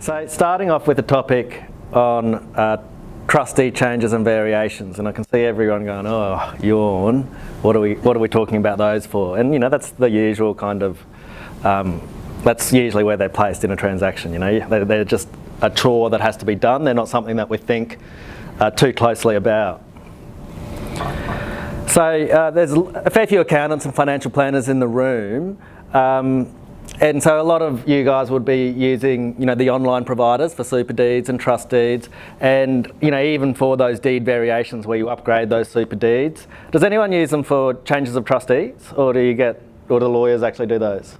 So starting off with a topic on trustee changes and variations, and I can see everyone going, oh, yawn, what are we talking about those for? And that's the usual kind of, that's usually where they're placed in a transaction. They're just a chore that has to be done. They're not something that we think too closely about. So there's a fair few accountants and financial planners in the room. And so a lot of you guys would be using, the online providers for super deeds and trust deeds, and even for those deed variations where you upgrade those super deeds. Does anyone use them for changes of trustees, or do lawyers actually do those?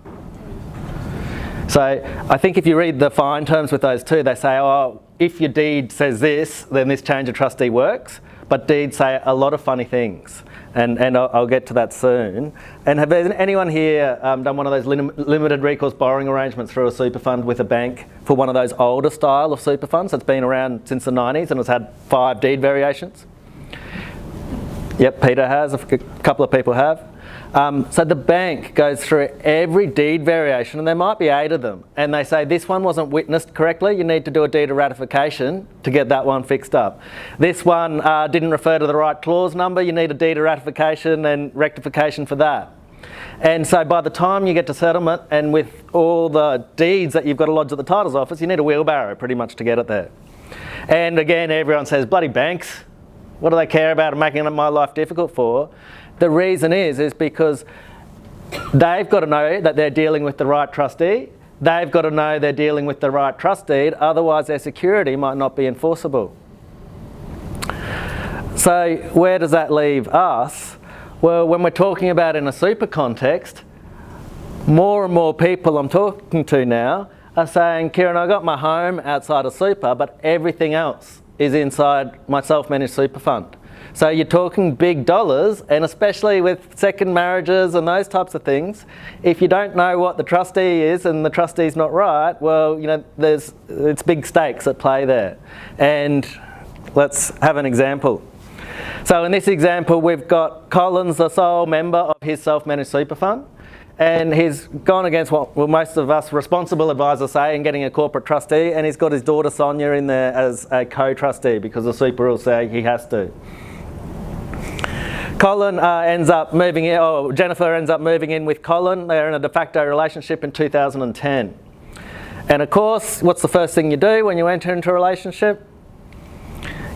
So I think if you read the fine terms with those two, they say, oh, if your deed says this, then this change of trustee works. But deeds say a lot of funny things, and I'll get to that soon. And have anyone here done one of those limited recourse borrowing arrangements through a super fund with a bank for one of those older style of super funds that's been around since the 90s and has had 5 deed variations? Yep, Peter has, a couple of people have. So the bank goes through every deed variation, and there might be 8 of them, and they say this one wasn't witnessed correctly, you need to do a deed of ratification to get that one fixed up. This one didn't refer to the right clause number, you need a deed of ratification and rectification for that. And so by the time you get to settlement, and with all the deeds that you've got to lodge at the titles office, you need a wheelbarrow pretty much to get it there. And again, everyone says, bloody banks, what do they care about making my life difficult for? The reason is because they've got to know that they're dealing with the right trustee. They've got to know they're dealing with the right trust deed, otherwise their security might not be enforceable. So where does that leave us? Well, when we're talking about in a super context, more and more people I'm talking to now are saying, Kieran, I got my home outside of super, but everything else is inside my self-managed super fund. So you're talking big dollars, and especially with second marriages and those types of things, if you don't know what the trustee is and the trustee's not right, well, it's big stakes at play there. And let's have an example. So in this example, we've got Colin's the sole member of his self-managed super fund, and he's gone against what most of us responsible advisors say in getting a corporate trustee, and he's got his daughter Sonia in there as a co-trustee because the super rules say he has to. Jennifer ends up moving in with Colin. They're in a de facto relationship in 2010. And of course, what's the first thing you do when you enter into a relationship?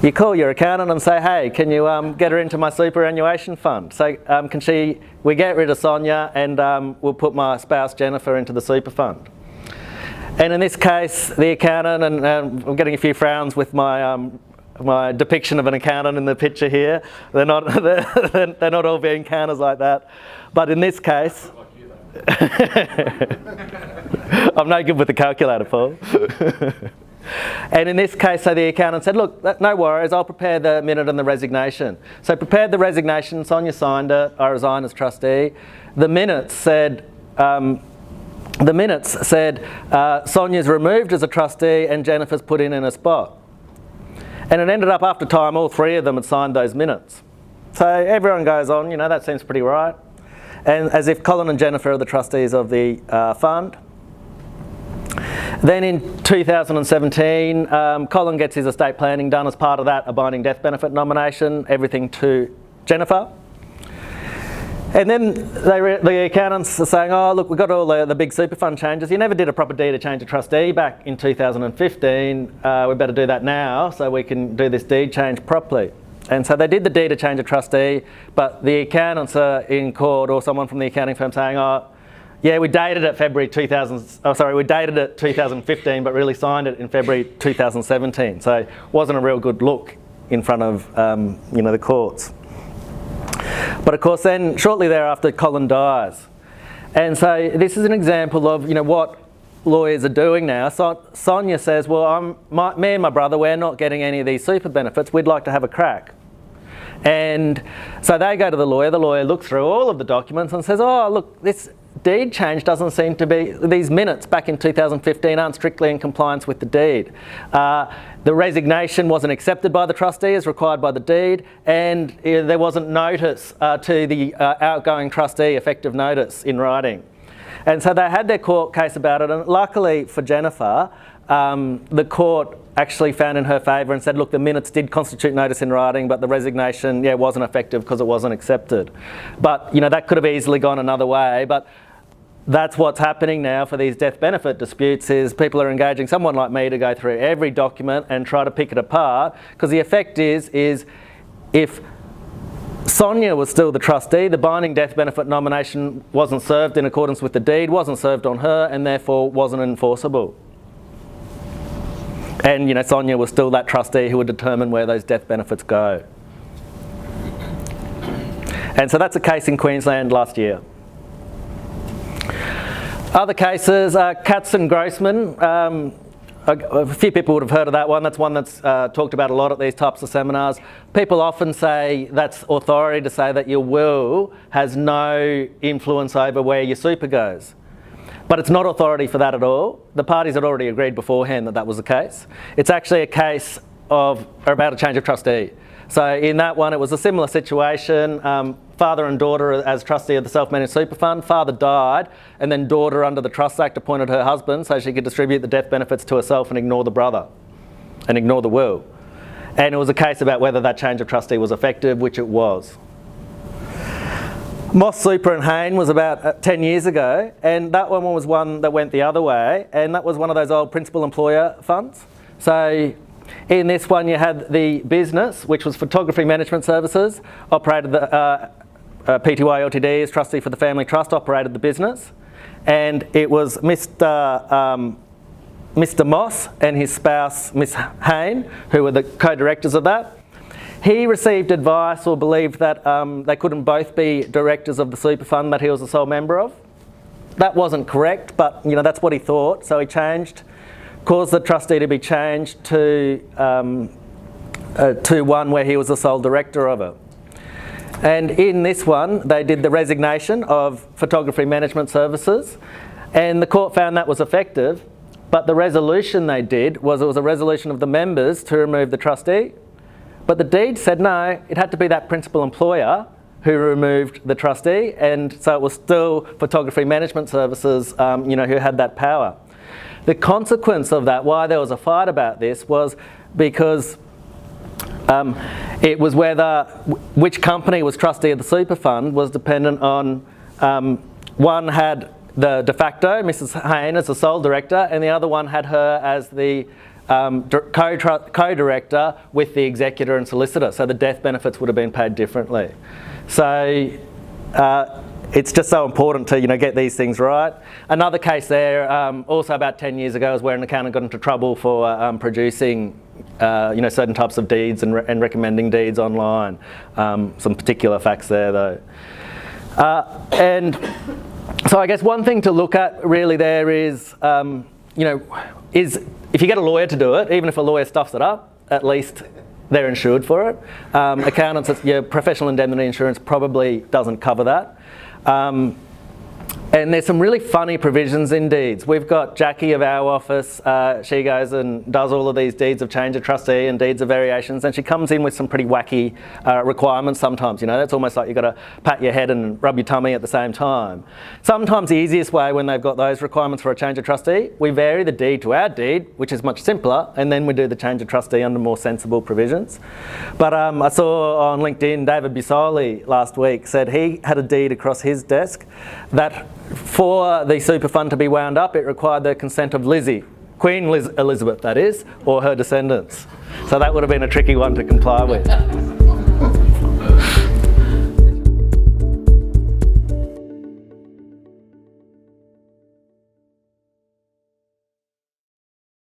You call your accountant and say, hey, can you get her into my superannuation fund? So we get rid of Sonia, and we'll put my spouse Jennifer into the super fund. And in this case, the accountant, and I'm getting a few frowns with my depiction of an accountant in the picture here. They're not all being counters like that. But in this case, I'm no good with the calculator, Paul. And in this case, so the accountant said, look, no worries, I'll prepare the minute and the resignation. So prepared the resignation, Sonia signed it, I resigned as trustee. The minutes said Sonia's removed as a trustee and Jennifer's put in a spot. And it ended up after time, all 3 of them had signed those minutes. So everyone goes on, that seems pretty right. And as if Colin and Jennifer are the trustees of the fund. Then in 2017, Colin gets his estate planning done as part of that, a binding death benefit nomination, everything to Jennifer. And then the accountants are saying, oh, look, we've got all the big super fund changes. You never did a proper deed of change of trustee back in 2015. We better do that now so we can do this deed change properly. And so they did the deed of change of trustee, but the accountants are in court, or someone from the accounting firm saying, oh, yeah, we dated it we dated it 2015, but really signed it in February 2017. So it wasn't a real good look in front of, the courts. But of course then, shortly thereafter, Colin dies. And so this is an example of, what lawyers are doing now. So Sonia says, well, me and my brother, we're not getting any of these super benefits, we'd like to have a crack. And so they go to the lawyer looks through all of the documents and says, oh, look, this deed change doesn't seem to be, these minutes back in 2015 aren't strictly in compliance with the deed. The resignation wasn't accepted by the trustee as required by the deed, and there wasn't notice to the outgoing trustee, effective notice in writing. And so they had their court case about it, and luckily for Jennifer, the court actually found in her favour and said, look, the minutes did constitute notice in writing, but the resignation, wasn't effective because it wasn't accepted. But, that could have easily gone another way. But that's what's happening now for these death benefit disputes, is people are engaging someone like me to go through every document and try to pick it apart, because the effect is if Sonia was still the trustee, the binding death benefit nomination wasn't served in accordance with the deed, wasn't served on her, and therefore wasn't enforceable. And Sonia was still that trustee who would determine where those death benefits go. And so that's a case in Queensland last year. Other cases, Katz and Grossman. A few people would have heard of that one. That's one that's talked about a lot at these types of seminars. People often say that's authority to say that your will has no influence over where your super goes. But it's not authority for that at all. The parties had already agreed beforehand that that was the case. It's actually a case about a change of trustee. So in that one, it was a similar situation. Father and daughter as trustee of the self-managed super fund. Father died, and then daughter under the Trust Act appointed her husband so she could distribute the death benefits to herself and ignore the brother and ignore the will. And it was a case about whether that change of trustee was effective, which it was. Moss Super and Hayne was about 10 years ago, and that one was one that went the other way, and that was one of those old principal employer funds. So in this one, you had the business, which was Photography Management Services, operated the PTY Ltd as trustee for the family trust, operated the business, and it was Mr. Moss and his spouse, Miss Hayne, who were the co-directors of that. He received advice or believed that they couldn't both be directors of the super fund that he was the sole member of. That wasn't correct, but that's what he thought, so he caused the trustee to be changed to one where he was the sole director of it. And in this one, they did the resignation of Photography Management Services, and the court found that was effective, but the resolution they did was it was a resolution of the members to remove the trustee, but the deed said no, it had to be that principal employer who removed the trustee, and so it was still Photography Management Services who had that power. The consequence of that, why there was a fight about this, was because it was whether which company was trustee of the super fund was dependent on one had the de facto, Mrs. Hayne, as the sole director, and the other one had her as the co-director with the executor and solicitor. So the death benefits would have been paid differently. So it's just so important to get these things right. Another case there, also about 10 years ago, is where an accountant got into trouble for producing certain types of deeds and recommending deeds online. Some particular facts there though. And so I guess one thing to look at really there is, is if you get a lawyer to do it, even if a lawyer stuffs it up, at least they're insured for it. Accountants, your professional indemnity insurance probably doesn't cover that. And there's some really funny provisions in deeds. We've got Jackie of our office, she goes and does all of these deeds of change of trustee and deeds of variations, and she comes in with some pretty wacky requirements sometimes. That's almost like you've got to pat your head and rub your tummy at the same time. Sometimes the easiest way when they've got those requirements for a change of trustee, we vary the deed to our deed, which is much simpler, and then we do the change of trustee under more sensible provisions. But I saw on LinkedIn, David Bisoli last week said he had a deed across his desk that for the super fund to be wound up, it required the consent of Lizzie, Queen Elizabeth that is, or her descendants. So that would have been a tricky one to comply with.